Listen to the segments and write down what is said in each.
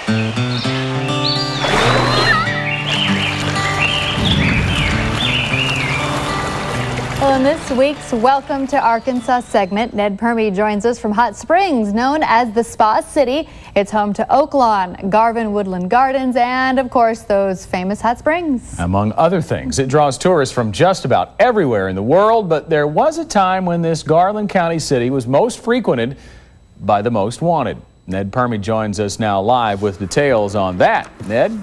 Well, in this week's Welcome to Arkansas segment, Ned Permy joins us from Hot Springs, known as the Spa City. It's home to Oaklawn, Garvin Woodland Gardens, and of course those famous hot springs. Among other things, it draws tourists from just about everywhere in the world, but there was a time when this Garland County city was most frequented by the most wanted. Ned Permy joins us now live with details on that. Ned?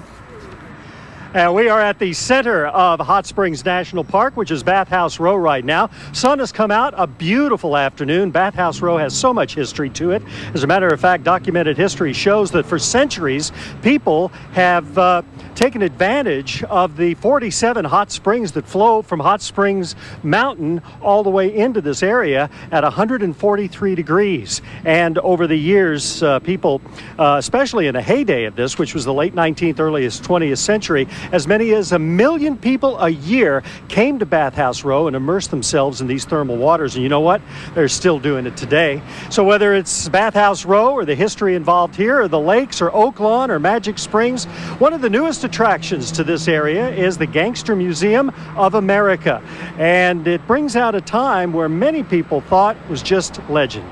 We are at the center of Hot Springs National Park, which is Bathhouse Row right now. Sun has come out, a beautiful afternoon. Bathhouse Row has so much history to it. As a matter of fact, documented history shows that for centuries, people have taken advantage of the 47 hot springs that flow from Hot Springs Mountain all the way into this area at 143 degrees. And over the years, people, especially in the heyday of this, which was the late 19th, earliest 20th century, as many as 1 million people a year came to Bathhouse Row and immersed themselves in these thermal waters. And you know what? They're still doing it today. So whether it's Bathhouse Row or the history involved here, or the lakes, or Oaklawn, or Magic Springs, one of the newest attractions to this area is the Gangster Museum of America. And it brings out a time where many people thought was just legend.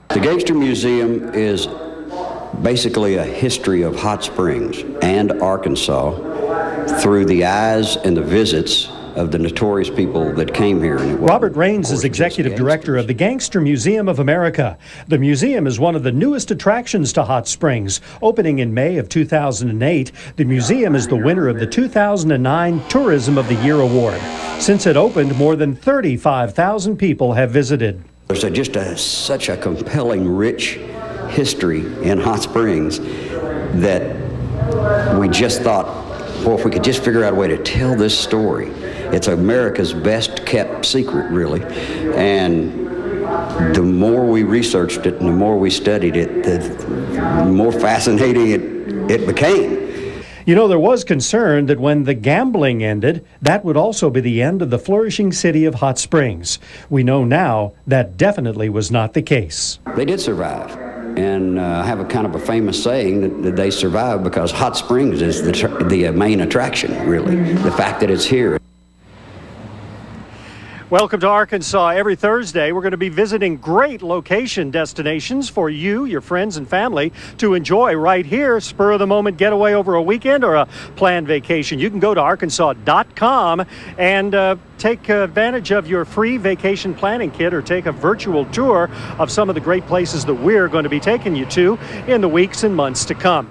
The Gangster Museum is basically a history of Hot Springs and Arkansas through the eyes and the visits of the notorious people that came here. Robert Raines is executive director of the Gangster Museum of America. The museum is one of the newest attractions to Hot Springs. Opening in May of 2008, the museum is the winner of the 2009 Tourism of the Year Award. Since it opened, more than 35,000 people have visited. There's such a compelling, rich history in Hot Springs that we just thought, well, if we could just figure out a way to tell this story. It's America's best kept secret, really. And the more we researched it and the more we studied it, the more fascinating it became. You know, there was concern that when the gambling ended, that would also be the end of the flourishing city of Hot Springs. We know now that definitely was not the case. They did survive. And I have a kind of a famous saying that they survive because Hot Springs is the main attraction, really, the fact that it's here. Welcome to Arkansas. Every Thursday, we're going to be visiting great location destinations for you, your friends, and family to enjoy right here. Spur of the moment getaway over a weekend or a planned vacation. You can go to arkansas.com and take advantage of your free vacation planning kit or take a virtual tour of some of the great places that we're going to be taking you to in the weeks and months to come.